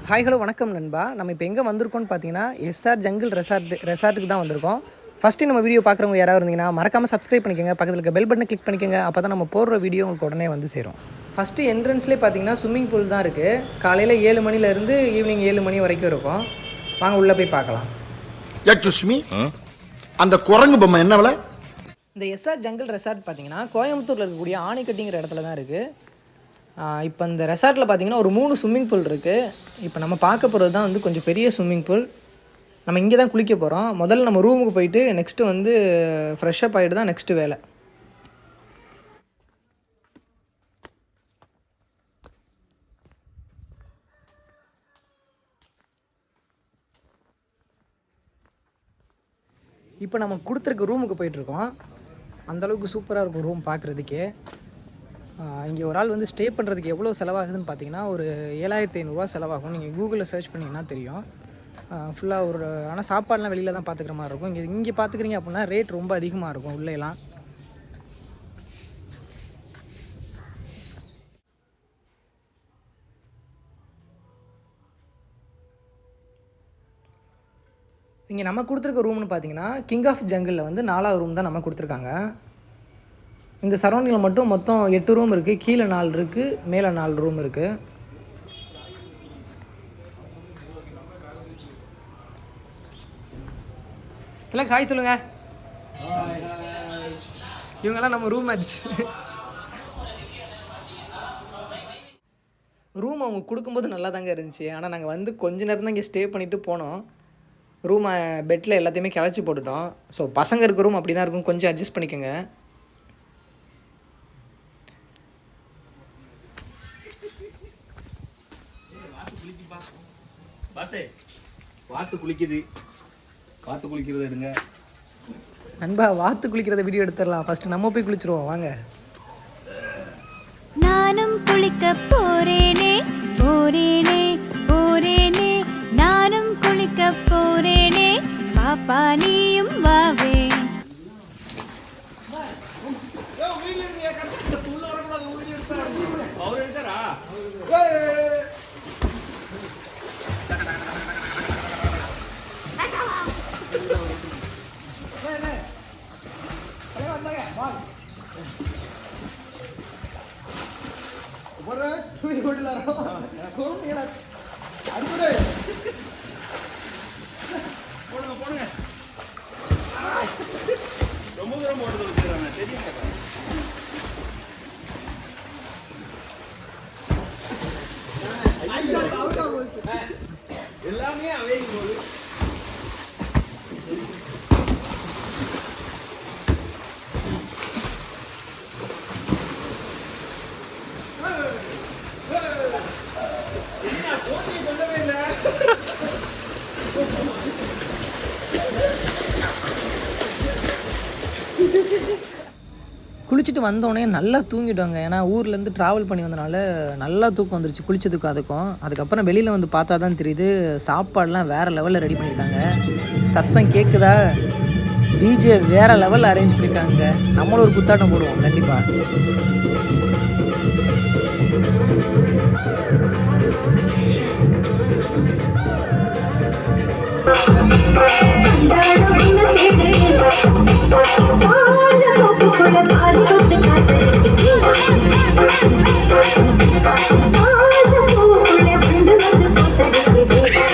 Hi hello வணக்கம் நண்பா. நம்ம இப்போ எங்கே வந்திருக்கோம்னு பார்த்தீங்கன்னா எஸ்ஆர் ஜங்கிள் ரெசார்ட்டுக்கு தான் வந்திருக்கோம். ஃபஸ்ட்டு நம்ம வீடியோ பார்க்குறவங்க யாராவது இருந்தீங்கன்னா மறக்காமல் சப்ஸ்கிரைப் பண்ணிக்கோங்க, பக்கத்தில் இருக்க பெல் பட்டனை கிளிக் பண்ணிக்கோங்க. அப்போ தான் நம்ம போடுற வீடியோ உங்களுக்கு உடனே வந்து சேரும். ஃபஸ்ட்டு என்ட்ரன்ஸ்லேயே பார்த்தீங்கன்னா ஸ்விம்மிங் பூல் தான் இருக்குது. காலையில் 7 மணிலேருந்து ஈவினிங் 7 மணி வரைக்கும் இருக்கும். வாங்க உள்ளே போய் பார்க்கலாம். அந்த குரங்கு பொம்மை என்ன விலை? இந்த எஸ்ஆர் ஜங்கிள் ரெசார்ட் பார்த்தீங்கன்னா கோயம்புத்தூரில் இருக்கக்கூடிய ஆணிக்கட்டிங்கிற இடத்துல தான் இருக்குது. இப்போ இந்த ரெசார்ட்டில் பார்த்தீங்கன்னா ஒரு 3 ஸ்விம்மிங் பூல் இருக்குது. இப்போ நம்ம பார்க்க போகிறது தான் வந்து கொஞ்சம் பெரிய ஸ்விம்மிங் பூல். நம்ம இங்கே தான் குளிக்க போகிறோம். முதல்ல நம்ம ரூமுக்கு போயிட்டு நெக்ஸ்ட்டு வந்து ஃப்ரெஷ்ஷப் ஆகிட்டு தான் நெக்ஸ்ட்டு வேலை. இப்போ நம்ம கொடுத்துருக்க ரூமுக்கு போயிட்டுருக்கோம். அந்தளவுக்கு சூப்பராக இருக்கும் ரூம் பார்க்குறதுக்கே. இங்கே ஒரு ஆள் வந்து ஸ்டே பண்ணுறதுக்கு எவ்வளோ செலவாகுதுன்னு பார்த்தீங்கன்னா ஒரு 7500 செலவாகும். நீங்கள் கூகுளில் சர்ச் பண்ணிங்கன்னா தெரியும். ஃபுல்லாக ஒரு ஆனால் சாப்பாடெலாம் வெளியில் தான் பார்த்துக்கிற மாதிரி இருக்கும். இங்கே பார்த்துக்கிறீங்க அப்படின்னா ரேட் ரொம்ப அதிகமாக இருக்கும் உள்ளேலாம். இங்கே நம்ம கொடுத்துருக்க ரூம்னு பார்த்தீங்கன்னா கிங் ஆஃப் ஜங்கிளில் வந்து 4வது ரூம் தான் நம்ம கொடுத்துருக்காங்க. இந்த சரௌண்டிங்கில் மட்டும் மொத்தம் 8 ரூம் இருக்குது. கீழே 4 இருக்குது, மேலே 4 ரூம் இருக்குது. எல்லாம் ஹாய் சொல்லுங்க. இவங்கெல்லாம் நம்ம ரூம்மேட்ஸ். ரூம் அவங்க கொடுக்கும்போது நல்லா தாங்க இருந்துச்சு. ஆனால் நாங்கள் வந்து கொஞ்ச நேரம் தான் இங்கே ஸ்டே பண்ணிவிட்டு போனோம். ரூமை பெட்டில் எல்லாத்தையுமே கிளச்சி போட்டுட்டோம். ஸோ பசங்க இருக்க ரூம் அப்படி தான் இருக்கும், கொஞ்சம் அட்ஜஸ்ட் பண்ணிக்கோங்க. வாத்து குளிக்குது, வாத்து குளிக்கிறத எடுங்க நண்பா. வாத்து குளிக்கிறத வீடியோ எடுத்துடலாம். ஃபர்ஸ்ட் நம்ம போய் குளிச்சிருவோம் வாங்க. நானும் குளிக்க போறேனே போறேனே போறேனே, நானும் குளிக்க போறேனே, பாப்பா நீயும் வாவே. போடுங்க ரொம்ப தூரம் போடுறது வச்சுக்கிறாங்க தெரியும். எல்லாமே அவையும் போது குளிச்சுட்டு வந்தோடனே நல்லா தூங்கிடுவாங்க. ஏன்னா ஊர்லேருந்து ட்ராவல் பண்ணி வந்தனால நல்லா தூக்கம் வந்துருச்சு குளிச்சதுக்கும். அதுக்கப்புறம் வெளியில் வந்து பார்த்தா தான் தெரியுது சாப்பாடெலாம் வேறு லெவலில் ரெடி பண்ணியிருக்காங்க. சத்தம் கேட்குதா? டிஜே வேறு லெவலில் அரேஞ்ச் பண்ணியிருக்காங்க. நம்மளும் ஒரு குத்தாட்டம் போடுவோம் கண்டிப்பாக.